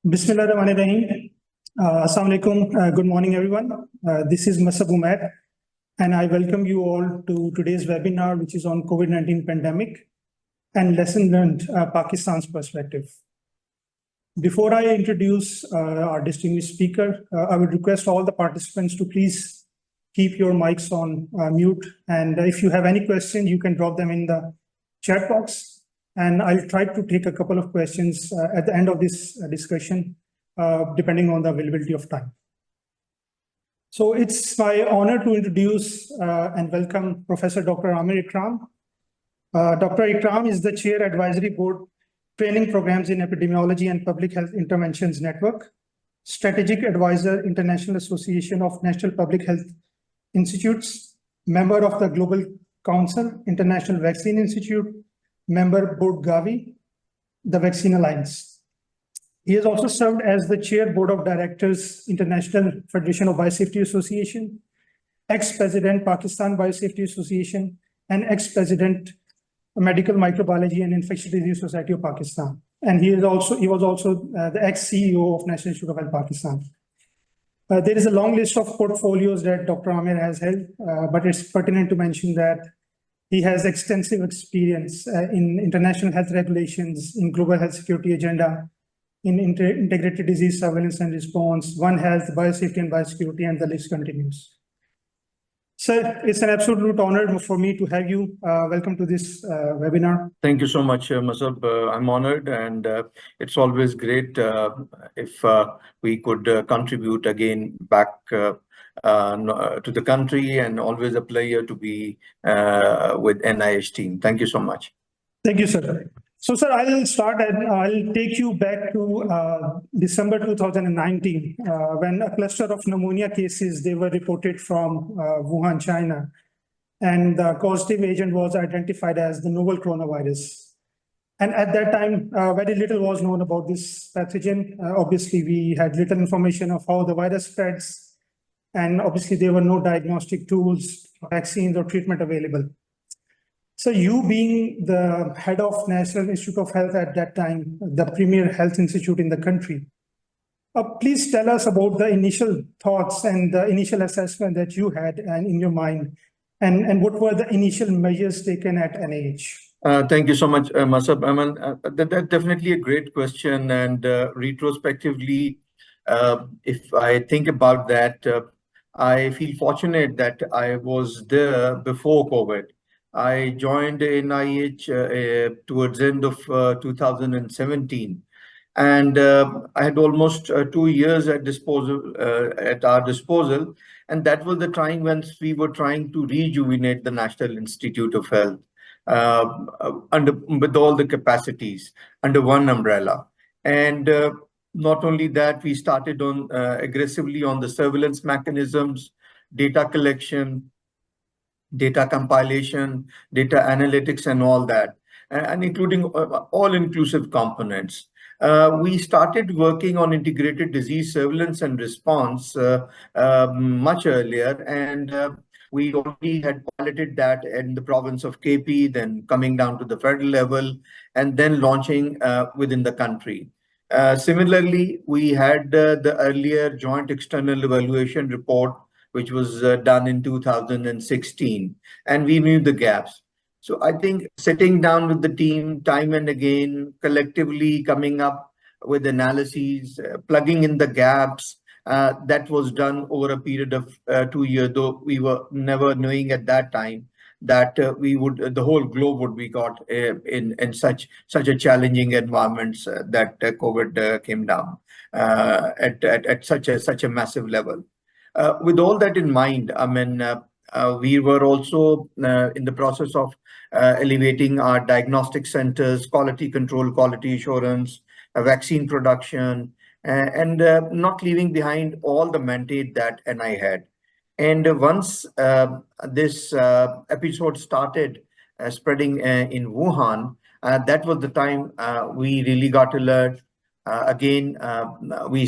Bismillahirrahmanirrahim. Assalamu alaikum. Good morning, everyone. This is Masab Umair, and I welcome you all to today's webinar, which is on COVID-19 pandemic and lesson learned, Pakistan's perspective. Before I introduce our distinguished speaker, I would request all the participants to please keep your mics on mute. And if you have any questions, you can drop them in the chat box. And I'll try to take a couple of questions at the end of this discussion, depending on the availability of time. So it's my honor to introduce and welcome Professor Dr. Aamer Ikram. Dr. Ikram is the Chair Advisory Board Training Programs in Epidemiology and Public Health Interventions Network, Strategic Advisor, International Association of National Public Health Institutes, member of the Global Council, International Vaccine Institute, member Board Gavi, the Vaccine Alliance. He has also served as the Chair Board of Directors, International Federation of Biosafety Association, ex-President Pakistan Biosafety Association, and ex-President Medical Microbiology and Infectious Disease Society of Pakistan. And he was also the ex-CEO of National Institute of Health Pakistan. There is a long list of portfolios that Dr. Aamer has held, but it's pertinent to mention that he has extensive experience in international health regulations, in global health security agenda, in integrated disease surveillance and response, One Health, biosafety and biosecurity, and the list continues. Sir, it's an absolute honor for me to have you. Welcome to this webinar. Thank you so much, Masab. I'm honored, and it's always great if we could contribute again back to the country, and always a pleasure to be with NIH team. Thank you so much. Thank you, sir. So, sir, I'll start and I'll take you back to December 2019, when a cluster of pneumonia cases, they were reported from Wuhan, China, and the causative agent was identified as the novel coronavirus. And at that time, very little was known about this pathogen. Obviously, we had little information of how the virus spreads, and obviously there were no diagnostic tools, vaccines, or treatment available. So you being the head of National Institute of Health at that time, the premier health institute in the country, please tell us about the initial thoughts and the initial assessment that you had in your mind, and what were the initial measures taken at NIH? Thank you so much, Masab. I mean, that's definitely a great question. And retrospectively, if I think about that, I feel fortunate that I was there before COVID. I joined NIH towards the end of 2017, and I had almost 2 years at our disposal, and that was the time when we were trying to rejuvenate the National Institute of Health with all the capacities under one umbrella. And not only that, we started on aggressively on the surveillance mechanisms, data collection, data compilation, data analytics, and all that, and including all-inclusive components. We started working on integrated disease surveillance and response much earlier, and we already had piloted that in the province of KP, then coming down to the federal level, and then launching within the country. Similarly, we had the earlier joint external evaluation report, which was done in 2016, and we knew the gaps. So I think sitting down with the team time and again, collectively coming up with analyses, plugging in the gaps, that was done over a period of 2 years, though we were never knowing at that time that the whole globe would be got in such a challenging environments that COVID came down at such a massive level. With all that in mind, I mean, we were also in the process of elevating our diagnostic centers, quality control, quality assurance, vaccine production, and not leaving behind all the mandate that NI had. And once this episode started spreading in Wuhan, that was the time we really got alert. Again, we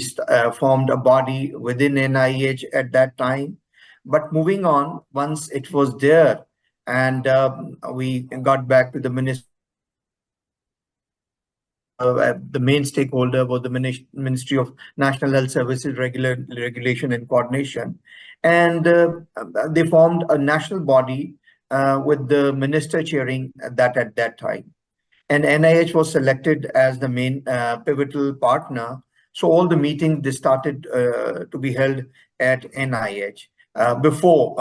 formed a body within NIH at that time. But moving on, once it was there, and we got back to the ministry the main stakeholder was the Ministry of National Health Services Regulation and Coordination. And they formed a national body with the minister chairing that at that time. And NIH was selected as the main pivotal partner. So all the meetings, they started to be held at NIH before,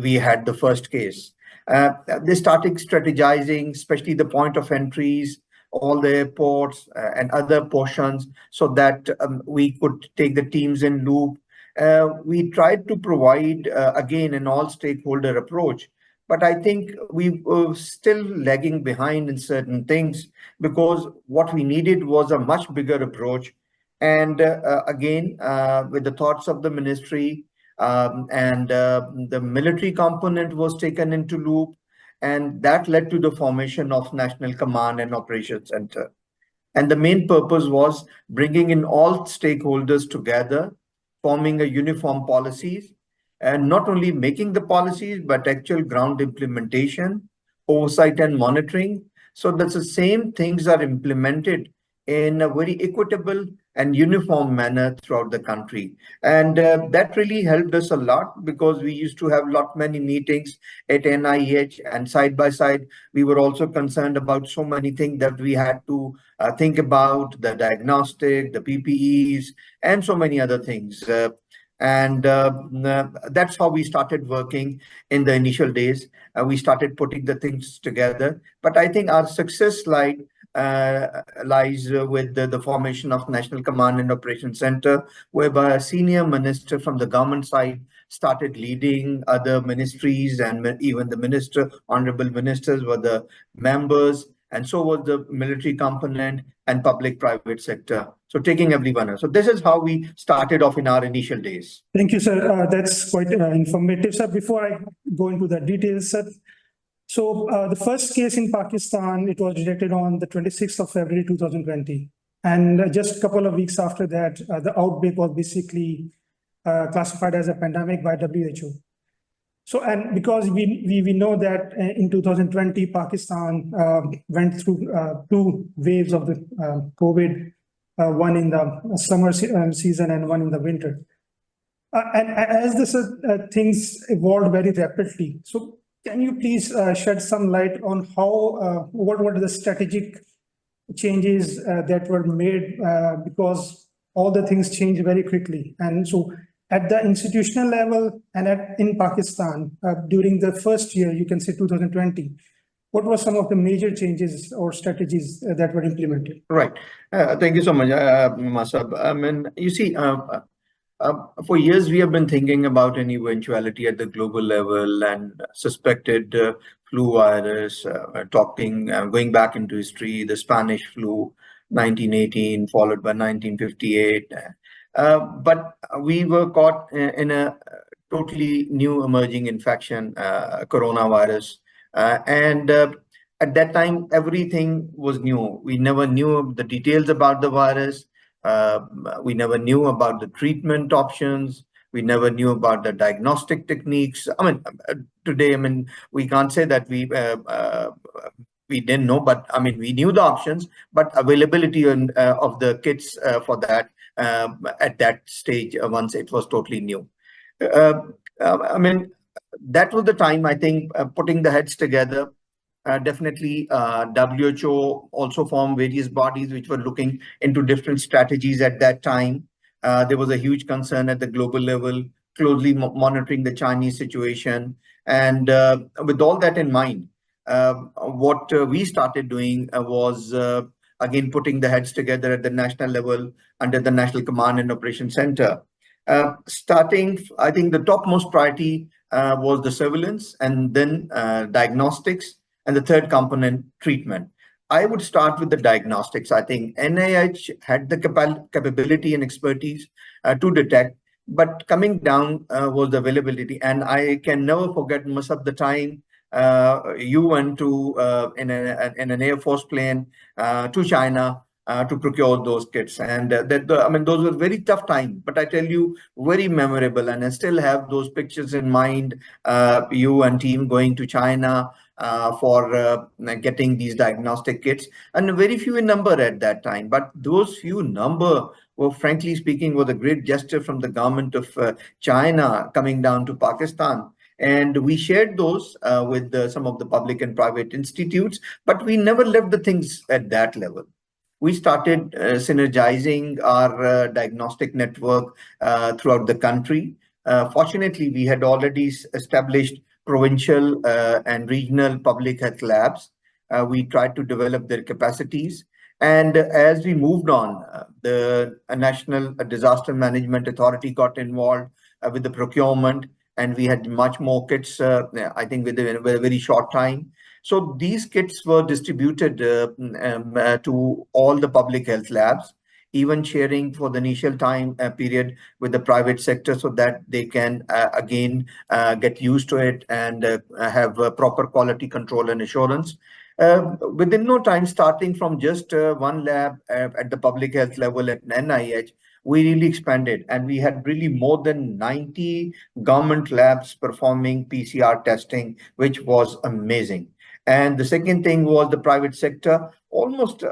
we had the first case. They started strategizing, especially the point of entries, all the airports and other portions, so that we could take the teams in loop. We tried to provide, again, an all-stakeholder approach. But I think we were still lagging behind in certain things, because what we needed was a much bigger approach. And again, with the thoughts of the ministry, and the military component was taken into loop, and that led to the formation of National Command and Operations Center. And the main purpose was bringing in all stakeholders together, forming a uniform policies, and not only making the policies, but actual ground implementation, oversight and monitoring, so that the same things are implemented in a very equitable and uniform manner throughout the country. And that really helped us a lot, because we used to have many meetings at NIH, and side by side, we were also concerned about so many things that we had to think about: the diagnostic, the PPEs, and so many other things. And that's how we started working in the initial days. We started putting the things together. But I think our success lies with the formation of National Command and Operations Center, whereby a senior minister from the government side started leading other ministries, and even the honorable ministers were the members, and so was the military component and public-private sector. So taking everyone else. So this is how we started off in our initial days. Thank you, sir. That's quite informative, sir. Before I go into the details, sir. So the first case in Pakistan, it was detected on the 26th of February, 2020. And just a couple of weeks after that, the outbreak was basically classified as a pandemic by WHO. So, and because we know that in 2020, Pakistan went through two waves of the COVID, one in the summer season and one in the winter. And as this things evolved very rapidly, so can you please shed some light on how, what were the strategic changes that were made, because all the things changed very quickly. And so at the institutional level and in Pakistan, during the first year, you can say 2020, what were some of the major changes or strategies that were implemented? Right. Thank you so much, Masab. I mean, you see, for years, we have been thinking about an eventuality at the global level, and suspected flu virus, going back into history, the Spanish flu, 1918, followed by 1958. But we were caught in a totally new emerging infection, coronavirus. And at that time, everything was new. We never knew the details about the virus. We never knew about the treatment options. We never knew about the diagnostic techniques. I mean, today, we can't say that we didn't know, but we knew the options, but availability of the kits for that at that stage, once it was totally new. That was the time, I think, putting the heads together. Definitely, WHO also formed various bodies which were looking into different strategies at that time. There was a huge concern at the global level, closely monitoring the Chinese situation. And with all that in mind, what we started doing was, again, putting the heads together at the national level under the National Command and Operations Center. Starting, I think the topmost priority was the surveillance, and then diagnostics, and the third component, treatment. I would start with the diagnostics. I think NIH had the capability and expertise to detect, but coming down was the availability. And I can never forget, most of the time, you went to in an Air Force plane to China to procure those kits, and those were very tough time. But I tell you, very memorable, and I still have those pictures in mind. You and team going to China, for getting these diagnostic kits, and very few in number at that time. But those few number were, frankly speaking, was a great gesture from the government of China coming down to Pakistan. And we shared those with some of the public and private institutes, but we never left the things at that level. We started synergizing our diagnostic network throughout the country. Fortunately, we had already established provincial and regional public health labs. We tried to develop their capacities. And as we moved on, the National Disaster Management Authority got involved with the procurement, and we had much more kits, I think, within a very short time. So these kits were distributed to all the public health labs, even sharing for the initial time period with the private sector so that they can again get used to it and have proper quality control and assurance. Within no time, starting from just one lab at the public health level at NIH, we really expanded, and we had really more than 90 government labs performing PCR testing, which was amazing. And the second thing was the private sector, almost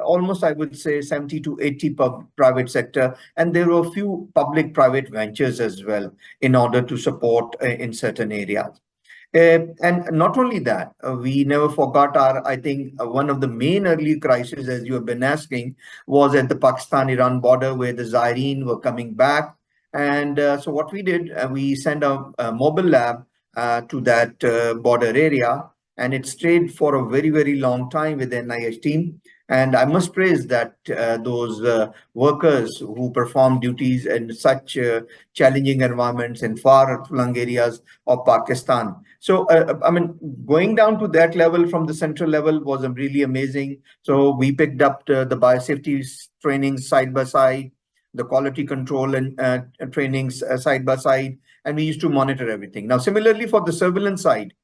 I would say 70 to 80 private sector, and there were a few public-private ventures as well in order to support in certain areas. And not only that, we never forgot our, I think, one of the main early crises, as you have been asking, was at the Pakistan-Iran border where the Zairene were coming back. And so what we did, we sent a mobile lab to that border area, and it stayed for a very, very long time with the NIH team. And I must praise that those workers who perform duties in such challenging environments in far-flung areas of Pakistan. So, I mean, going down to that level from the central level was really amazing. So we picked up the biosafety trainings side by side, the quality control and trainings side by side, and we used to monitor everything. Now, similarly, for the surveillance side,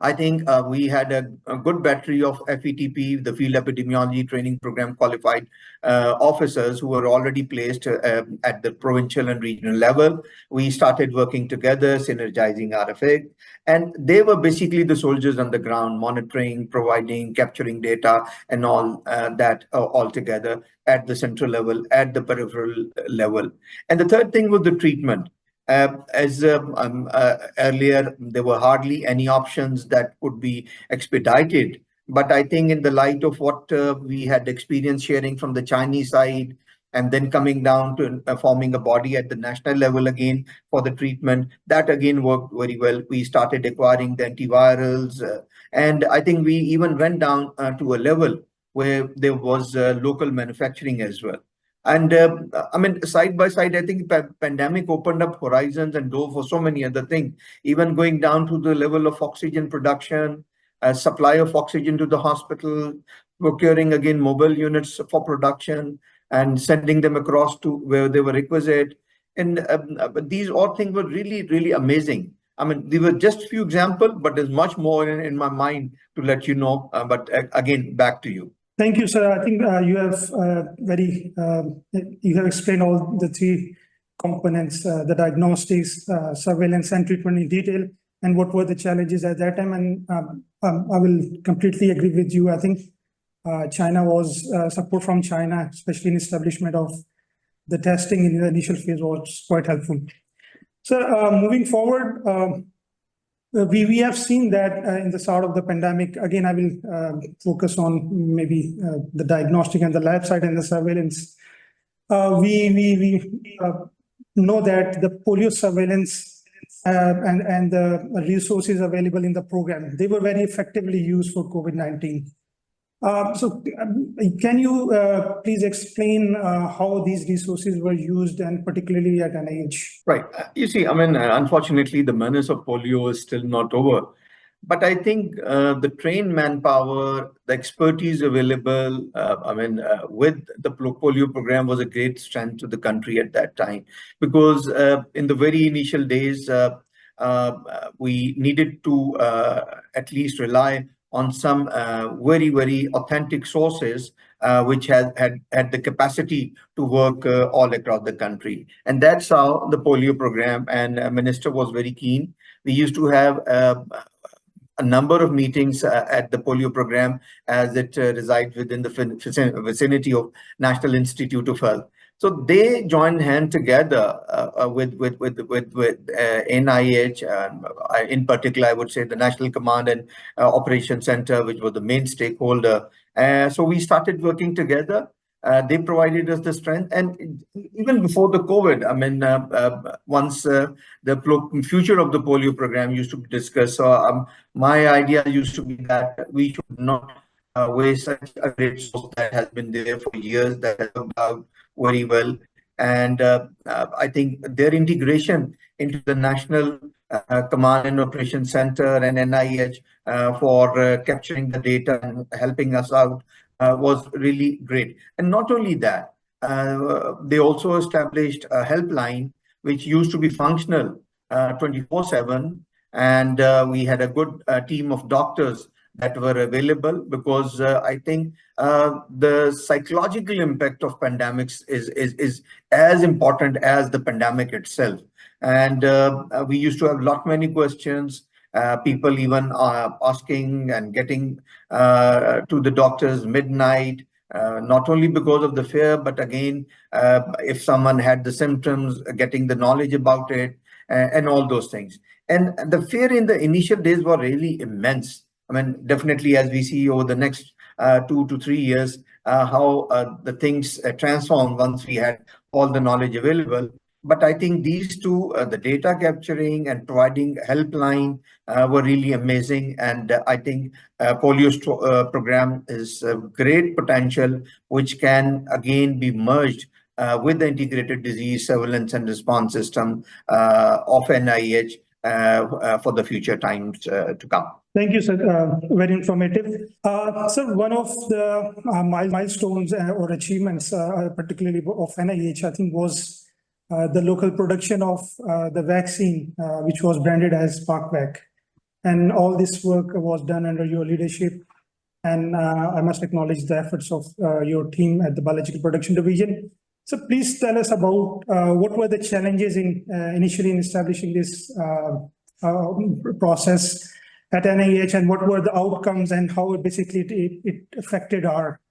I think we had a good battery of FETP, the Field Epidemiology Training Program qualified officers who were already placed at the provincial and regional level. We started working together, synergizing our effect, and they were basically the soldiers on the ground, monitoring, providing, capturing data, and all that all together at the central level, at the peripheral level. And the third thing was the treatment. As earlier, there were hardly any options that could be expedited. But I think in the light of what we had experience sharing from the Chinese side, and then coming down to forming a body at the national level again for the treatment, that again worked very well. We started acquiring the antivirals, and I think we even went down to a level where there was local manufacturing as well. And I mean, side by side, I think pandemic opened up horizons and door for so many other things, even going down to the level of oxygen production, supply of oxygen to the hospital, procuring again mobile units for production and sending them across to where they were requisite. And these all things were really, really amazing. I mean, they were just few examples, but there's much more in my mind to let you know. But again, back to you. Thank you, sir. I think you have explained all the three components, the diagnostics, surveillance, and treatment in detail, and what were the challenges at that time. And I will completely agree with you. I think China was support from China, especially in establishment of the testing in the initial phase, was quite helpful. So moving forward, we have seen that in the start of the pandemic. Again, I will focus on maybe the diagnostic and the lab side and the surveillance. We know that the polio surveillance and the resources available in the program, they were very effectively used for COVID-19. So can you please explain how these resources were used, and particularly at NIH? Right. You see, I mean, unfortunately, the menace of polio is still not over. But I think the trained manpower, the expertise available, with the polio program was a great strength to the country at that time. Because in the very initial days, we needed to at least rely on some very, very authentic sources which had the capacity to work all across the country. And that's how the polio program, and Minister was very keen. We used to have a a number of meetings at the polio program, as it resides within the vicinity of National Institute of Health. So they joined hand together with NIH, in particular, I would say the National Command and Operations Center, which was the main stakeholder. So we started working together. They provided us the strength, and even before the COVID, I mean, once the future of the polio program used to be discussed, so my idea used to be that we should not waste such a great source that has been there for years, that has worked out very well. And I think their integration into the National Command and Operations Center and NIH for capturing the data and helping us out was really great. And not only that, they also established a helpline which used to be functional 24/7, and we had a good team of doctors that were available, because I think the psychological impact of pandemics is as important as the pandemic itself. And we used to have many questions, people even asking and getting to the doctors midnight, not only because of the fear, but again, if someone had the symptoms, getting the knowledge about it, and all those things. And the fear in the initial days were really immense. I mean, definitely, as we see over the next 2 to 3 years, how the things transform once we had all the knowledge available. But I think these two, the data capturing and providing helpline, were really amazing. And I think polio program is a great potential, which can again be merged with the integrated disease surveillance and response system of NIH for the future times to come. Thank you, sir. Very informative. Sir, one of the milestones or achievements, particularly of NIH, I think, was the local production of the vaccine, which was branded as ParkVac. And all this work was done under your leadership. And I must acknowledge the efforts of your team at the Biological Production Division. So please tell us about what were the challenges initially in establishing this process at NIH, and what were the outcomes, and how it affected our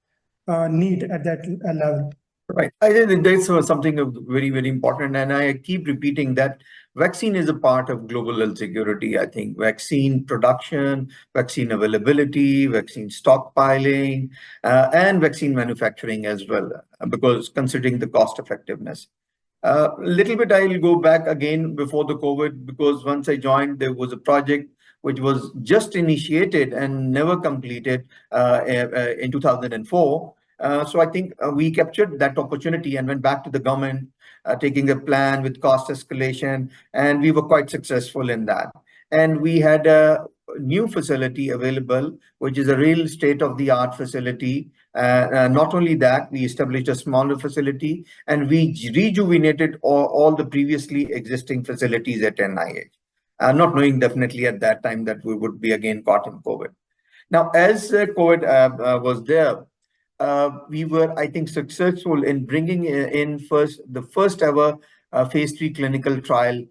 need at that level. Right. I think that's something very, very important. And I keep repeating that vaccine is a part of global health security. I think vaccine production, vaccine availability, vaccine stockpiling, and vaccine manufacturing as well, because considering the cost effectiveness. Little bit, I'll go back again before the COVID, because once I joined, there was a project which was just initiated and never completed in 2004. So I think we captured that opportunity and went back to the government, taking a plan with cost escalation, and we were quite successful in that. And we had a new facility available, which is a real state-of-the-art facility. Not only that, we established a smaller facility, and we rejuvenated all the previously existing facilities at NIH. Not knowing definitely at that time that we would be again caught in COVID. Now, as COVID was there, we were, I think, successful in bringing in the first ever phase 3 clinical trial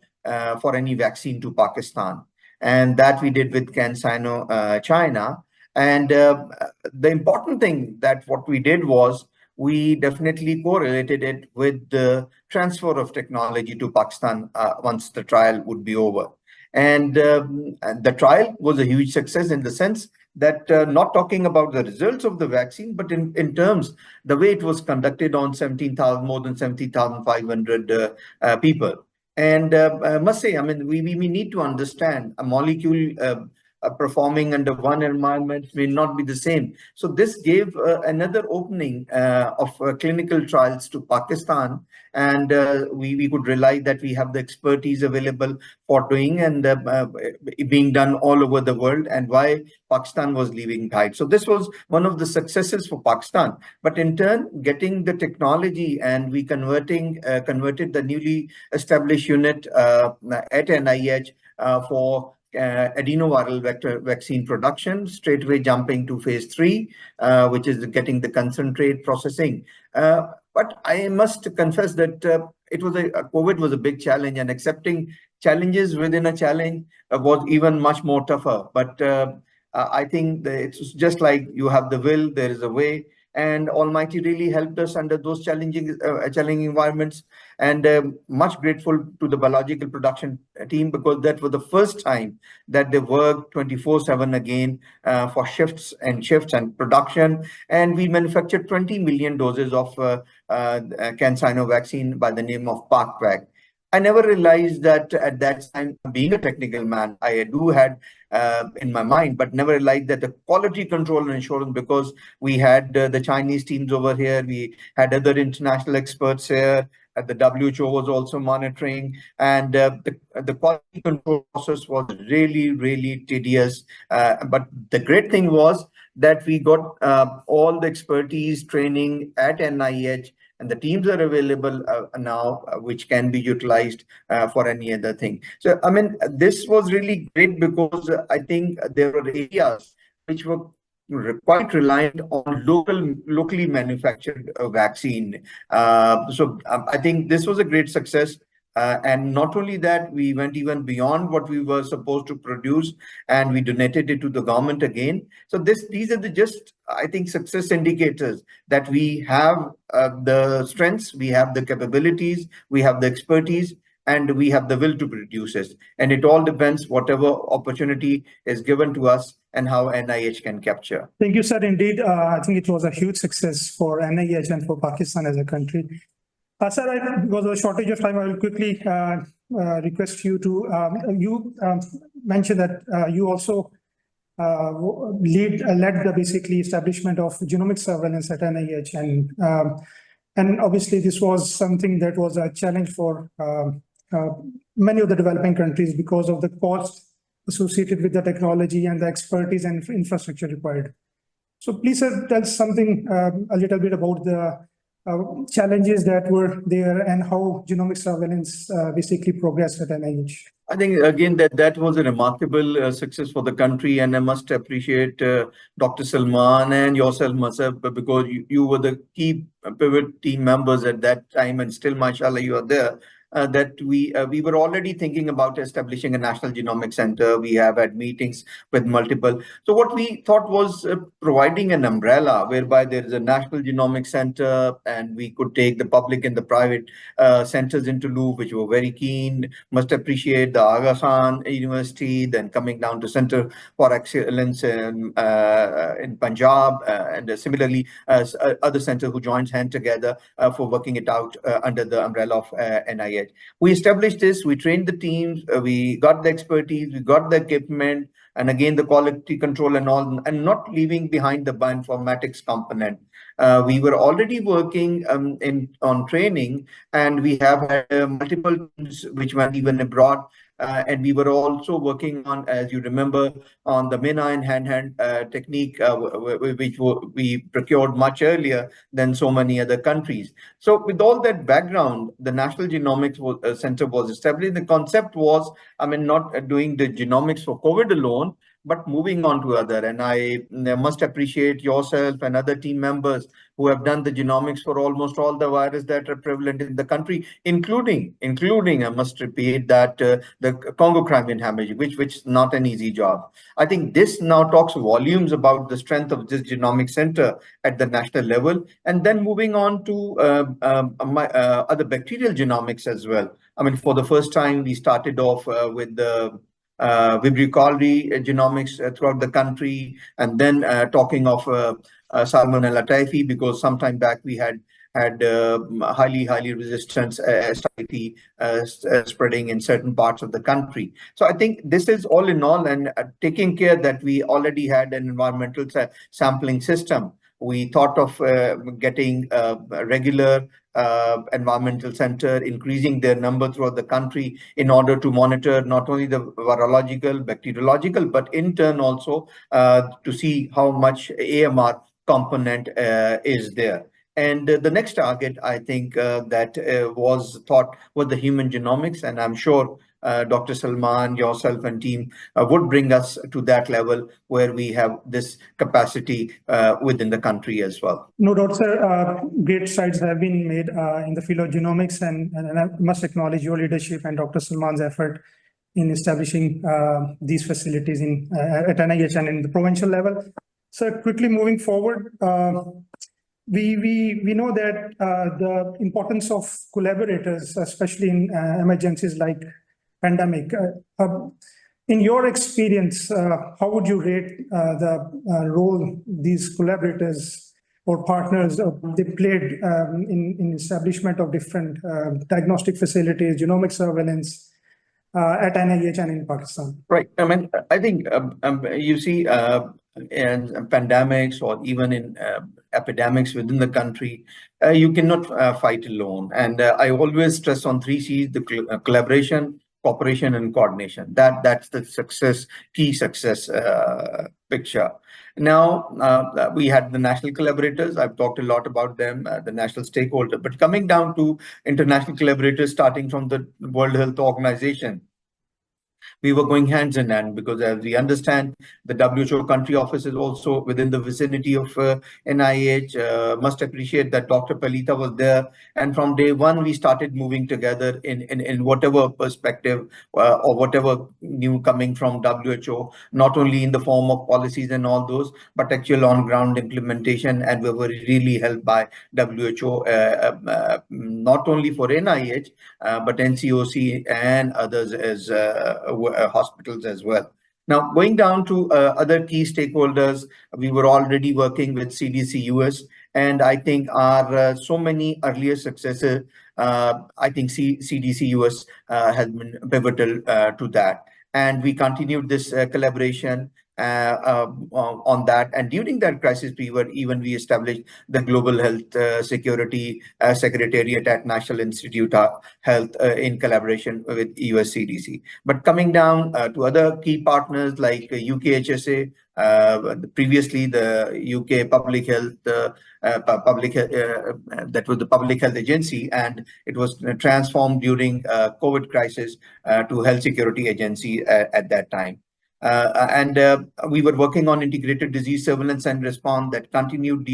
for any vaccine to Pakistan. And that we did with CanSino China. And the important thing that what we did was we definitely correlated it with the transfer of technology to Pakistan once the trial would be over. And the trial was a huge success in the sense that not talking about the results of the vaccine, but in terms, the way it was conducted on more than 17,500 people. And I must say, I mean, we need to understand a molecule performing under one environment may not be the same. So this gave another opening of clinical trials to Pakistan, and we could rely that we have the expertise available for doing and being done all over the world, and why Pakistan was leaving behind. So this was one of the successes for Pakistan. But in turn, getting the technology, and we converted the newly established unit at NIH for adenoviral vector vaccine production, straight away jumping to phase 3, which is getting the concentrate processing. But I must confess that COVID was a big challenge, and accepting challenges within a challenge was even much more tougher. But I think that it's just like you have the will, there is a way, and Almighty really helped us under those challenging environments. And much grateful to the biological production team, because that was the first time that they worked 24/7 again for shifts and production. And we manufactured 20 million doses of CanSino vaccine by the name of ParkVac. I never realized that at that time, being a technical man, I do had in my mind, but never realized that the quality control and assurance, because we had the Chinese teams over here, we had other international experts here, the WHO was also monitoring, and the quality control process was really, really tedious. But the great thing was that we got all the expertise training at NIH, and the teams are available now, which can be utilized for any other thing. So, I mean, this was really great, because I think there were areas which were quite reliant on locally manufactured vaccine. I think this was a great success. And not only that, we went even beyond what we were supposed to produce, and we donated it to the government again. So these are the just, I think, success indicators that we have the strengths, we have the capabilities, we have the expertise, and we have the will to produce it. And it all depends whatever opportunity is given to us and how NIH can capture. Thank you, sir. Indeed, I think it was a huge success for NIH and for Pakistan as a country. Sir, because of a shortage of time, I will quickly request you to, you mentioned that you also led the basically establishment of genomic surveillance at NIH. And obviously this was something that was a challenge for many of the developing countries because of the cost associated with the technology and the expertise and infrastructure required. So please, sir, tell us something a little bit about the challenges that were there and how genomic surveillance basically progressed at NIH. I think, again, that was a remarkable success for the country, and I must appreciate Dr. Salman and yourself, Masab, because you were the key pivot team members at that time, and still, mashallah, you are there. That we were already thinking about establishing a national genomic center. We have had meetings with multiple. So what we thought was providing an umbrella whereby there is a national genomic center, and we could take the public and the private centers into loop, which were very keen. Must appreciate the Aga Khan University, then coming down to Center for Excellence in Punjab, and similarly other centers who joined hands together for working it out under the umbrella of NIH. We established this, we trained the teams, we got the expertise, we got the equipment, and again, the quality control and all, and not leaving behind the bioinformatics component. We were already working on training, and we have had multiple teams which went even abroad. And we were also working on, as you remember, on the MENA and hand-hand technique, which we procured much earlier than so many other countries. So with all that background, the National Genomics Center was established. The concept was, I mean, not doing the genomics for COVID alone, but moving on to other. And I must appreciate yourself and other team members who have done the genomics for almost all the viruses that are prevalent in the country, including, I must repeat that the Congo Crimean hemorrhage, which is not an easy job. I think this now talks volumes about the strength of this genomic center at the national level. And then moving on to other bacterial genomics as well. I mean, for the first time, we started off with the Vibrio cholerae genomics throughout the country, and then talking of Salmonella typhi, because sometime back we had highly resistant STI spreading in certain parts of the country. So I think this is all in all, and taking care that we already had an environmental sampling system. We thought of getting a regular environmental center, increasing their number throughout the country in order to monitor not only the virological, bacteriological, but in turn also to see how much AMR component is there. And the next target, I think, that was thought was the human genomics. And I'm sure Dr. Salman, yourself and team would bring us to that level where we have this capacity within the country as well. No doubt, sir. Great strides have been made in the field of genomics, and I must acknowledge your leadership and Dr. Salman's effort in establishing these facilities at NIH and in the provincial level. So quickly moving forward, we know that the importance of collaborators, especially in emergencies like pandemic. In your experience, how would you rate the role these collaborators or partners they played in establishment of different diagnostic facilities, genomic surveillance at NIH and in Pakistan? Right. I mean, I think you see in pandemics or even in epidemics within the country, you cannot fight alone. And I always stress on 3 C's: the collaboration, cooperation, and coordination. That's the key success picture. Now, we had the national collaborators. I've talked a lot about them, the national stakeholder. But coming down to international collaborators, starting from the World Health Organization, we were going hands in hand, because as we understand, the WHO country office is also within the vicinity of NIH. Must appreciate that Dr. Palita was there. And from day one, we started moving together in whatever perspective or whatever new coming from WHO, not only in the form of policies and all those, but actual on-ground implementation. And we were really helped by WHO, not only for NIH, but NCOC and others as hospitals as well. Now, going down to other key stakeholders, we were already working with CDC US, and I think our so many earlier successes, I think CDC US has been pivotal to that. And we continued this collaboration on that. And during that crisis period, we established the Global Health Security Secretariat at National Institute of Health in collaboration with US CDC. But coming down to other key partners like UKHSA, previously the UK Public Health, that was the Public Health Agency, and it was transformed during COVID crisis to Health Security Agency at that time. We were working on integrated disease surveillance and response that continued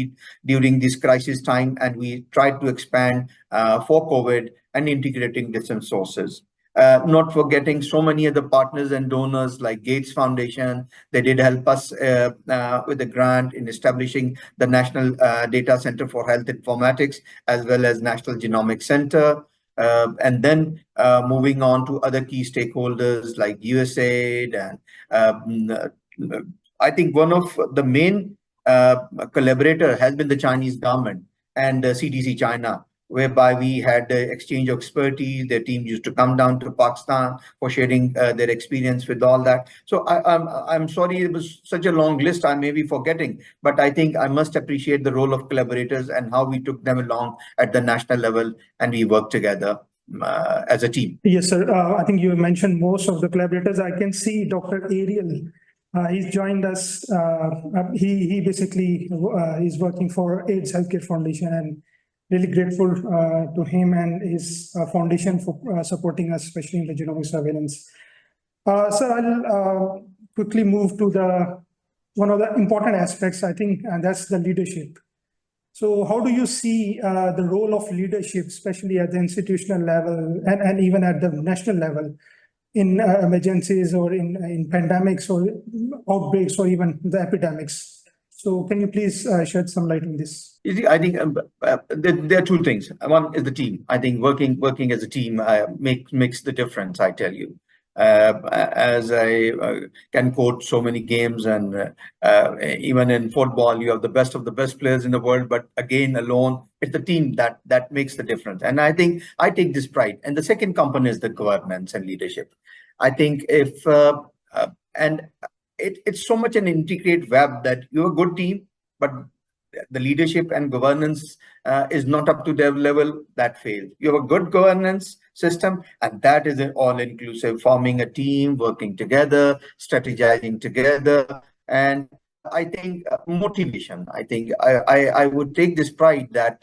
during this crisis time, and we tried to expand for COVID and integrating different sources. Not forgetting so many other partners and donors like Gates Foundation. They did help us with a grant in establishing the National Data Center for Health Informatics, as well as National Genomics Center. And then moving on to other key stakeholders like USAID. And I think one of the main collaborator has been the Chinese government and CDC China, whereby we had the exchange of expertise. Their team used to come down to Pakistan for sharing their experience with all that. So I'm sorry, it was such a long list I may be forgetting, but I think I must appreciate the role of collaborators and how we took them along at the national level, and we worked together as a team. Yes, sir. I think you mentioned most of the collaborators. I can see Dr. Ariel. He's joined us. He basically is working for AIDS Healthcare Foundation, and really grateful to him and his foundation for supporting us, especially in the genomic surveillance. Sir, I'll quickly move to one of the important aspects, I think, and that's the leadership. So how do you see the role of leadership, especially at the institutional level and even at the national level, in emergencies or in pandemics or outbreaks or even the epidemics? So can you please shed some light on this? You see, I think there are two things. One is the team. I think working as a team makes the difference, I tell you. As I can quote so many games, and even in football, you have the best of the best players in the world, but again, alone, it's the team that makes the difference. And I think I take this pride. And the second component is the governance and leadership. I think it's so much an integrated web that you're a good team, but the leadership and governance is not up to their level, that fails. You have a good governance system, and that is an all-inclusive, forming a team, working together, strategizing together. And I think motivation. I think I would take this pride that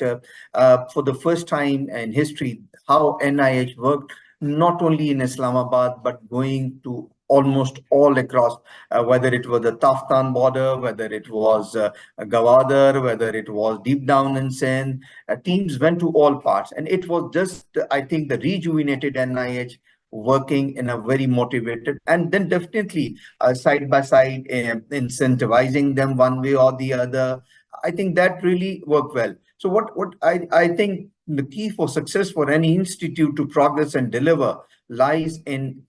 for the first time in history, how NIH worked not only in Islamabad, but going to almost all across, whether it was the Taftan border, whether it was Gawadar, whether it was deep down in Sindh. Teams went to all parts. And it was just, I think, the rejuvenated NIH working in a very motivated, and then definitely side by side, incentivizing them one way or the other. I think that really worked well. So what I think the key for success for any institute to progress and deliver lies in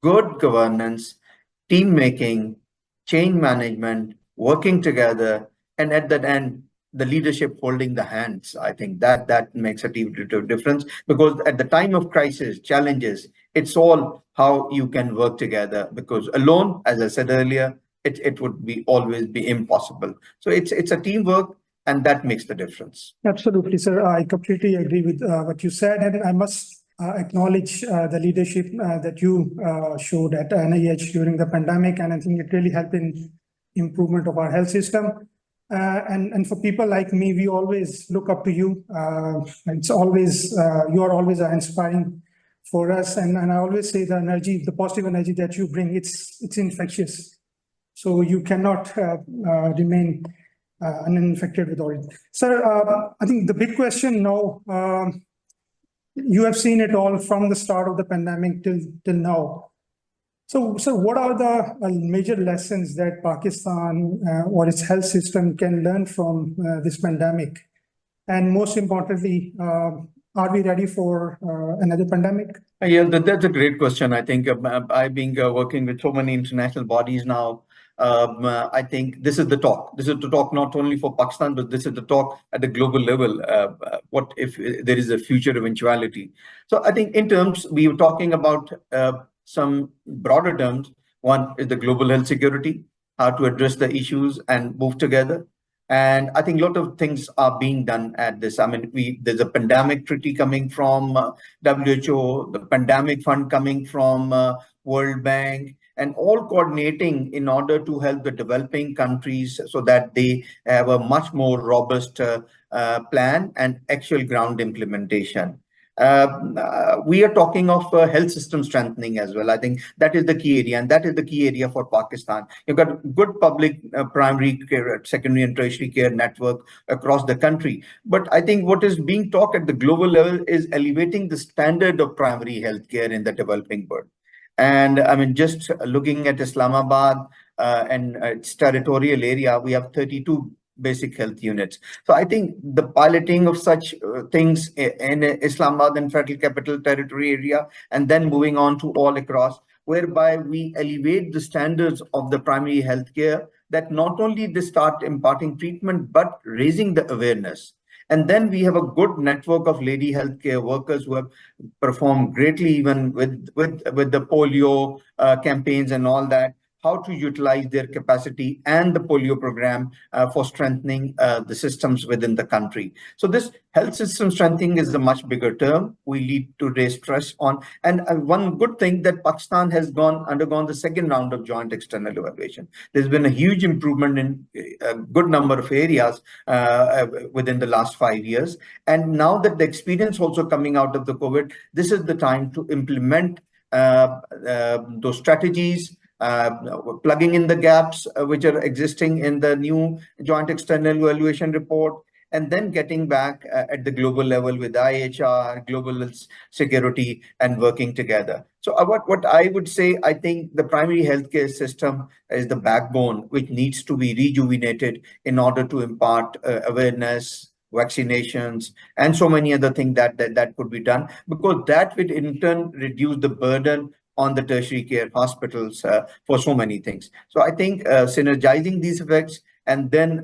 good governance, team making, change management, working together, and at that end, the leadership holding the hands. I think that makes a deep difference, because at the time of crisis, challenges, it's all how you can work together, because alone, as I said earlier, it would be always be impossible. So it's a teamwork, and that makes the difference. Absolutely, sir. I completely agree with what you said, and I must acknowledge the leadership that you showed at NIH during the pandemic, and I think it really helped in improvement of our health system. And for people like me, we always look up to you. It's always you are always inspiring for us, and I always say the energy, the positive energy that you bring, it's infectious. So you cannot remain uninfected with all it. Sir, I think the big question now, you have seen it all from the start of the pandemic till now. So what are the major lessons that Pakistan or its health system can learn from this pandemic? And most importantly, are we ready for another pandemic? Yeah, that's a great question. I think I've been working with so many international bodies now. I think this is the talk. This is the talk not only for Pakistan, but this is the talk at the global level. What if there is a future eventuality? So I think in terms, we were talking about some broader terms. One is the global health security, how to address the issues and move together. And I think a lot of things are being done at this. I mean, there's a pandemic treaty coming from WHO, the pandemic fund coming from World Bank, and all coordinating in order to help the developing countries so that they have a much more robust plan and actual ground implementation. We are talking of health system strengthening as well. I think that is the key area, and that is the key area for Pakistan. You've got good public primary care, secondary and tertiary care network across the country. But I think what is being talked at the global level is elevating the standard of primary health care in the developing world. And I mean, just looking at Islamabad and its territorial area, we have 32 basic health units. So I think the piloting of such things in Islamabad and Federal Capital Territory area, and then moving on to all across, whereby we elevate the standards of the primary health care, that not only they start imparting treatment, but raising the awareness. And then we have a good network of lady healthcare workers who have performed greatly, even with the polio campaigns and all that, how to utilize their capacity and the polio program for strengthening the systems within the country. So this health system strengthening is a much bigger term. We need to raise stress on. And one good thing that Pakistan has undergone the second round of joint external evaluation. There's been a huge improvement in a good number of areas within the last 5 years. And now that the experience also coming out of the COVID, this is the time to implement those strategies, plugging in the gaps which are existing in the new joint external evaluation report, and then getting back at the global level with IHR, global security, and working together. So what I would say, I think the primary healthcare system is the backbone which needs to be rejuvenated in order to impart awareness, vaccinations, and so many other things that could be done, because that would in turn reduce the burden on the tertiary care hospitals for so many things. So I think synergizing these effects, and then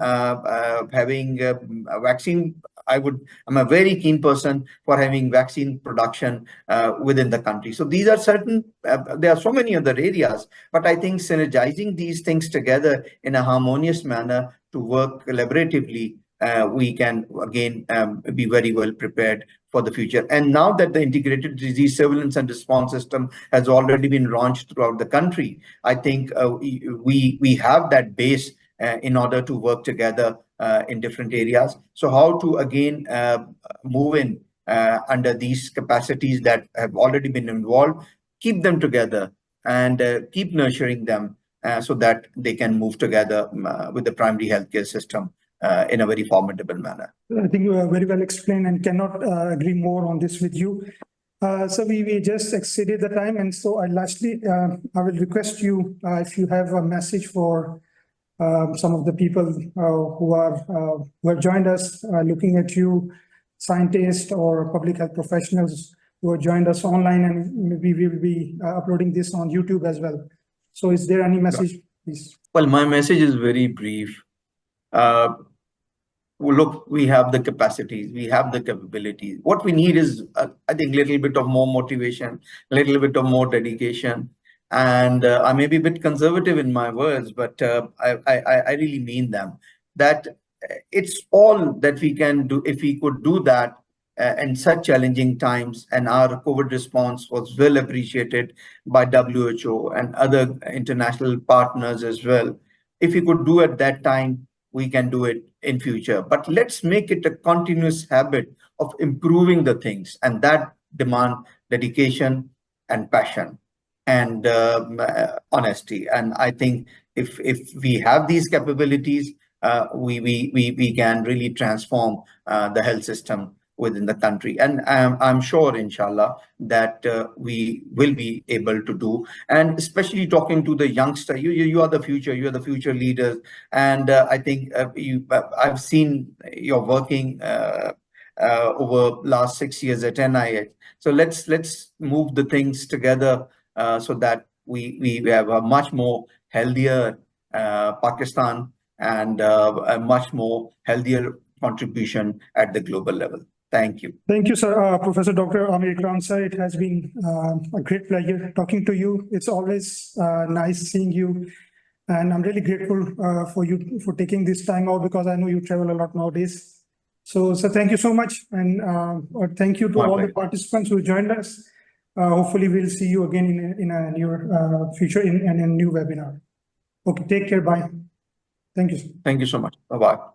having a vaccine, I'm a very keen person for having vaccine production within the country. So these are certain, there are so many other areas, but I think synergizing these things together in a harmonious manner to work collaboratively, we can again be very well prepared for the future. And now that the integrated disease surveillance and response system has already been launched throughout the country, I think we have that base in order to work together in different areas. So how to again move in under these capacities that have already been involved, keep them together and keep nurturing them so that they can move together with the primary healthcare system in a very formidable manner. I think you are very well explained and cannot agree more on this with you. So we just exceeded the time, and so lastly, I will request you if you have a message for some of the people who have joined us, looking at you, scientists or public health professionals who have joined us online, and maybe we will be uploading this on YouTube as well. So is there any message, please? Well, my message is very brief. Look, we have the capacities, we have the capabilities. What we need is, I think, a little bit of more motivation, a little bit of more dedication. And I may be a bit conservative in my words, but I really mean them. That it's all that we can do. If we could do that in such challenging times, and our COVID response was well appreciated by WHO and other international partners as well. If we could do at that time, we can do it in future. But let's make it a continuous habit of improving the things, and that demand dedication and passion and honesty. And I think if we have these capabilities, we can really transform the health system within the country. And I'm sure, inshallah, that we will be able to do. And especially talking to the youngster, you are the future, you are the future leaders. And I think I've seen you're working over last 6 years at NIH. So let's move the things together so that we have a much more healthier Pakistan and a much more healthier contribution at the global level. Thank you. Thank you, sir. Professor Dr. Aamer Ikram, sir. It has been a great pleasure talking to you. It's always nice seeing you. And I'm really grateful for you for taking this time out, because I know you travel a lot nowadays. So thank you so much. And thank you to all the participants who joined us. Hopefully we'll see you again in a near future in a new webinar. Okay, take care. Bye. Thank you. Thank you so much. Bye-bye.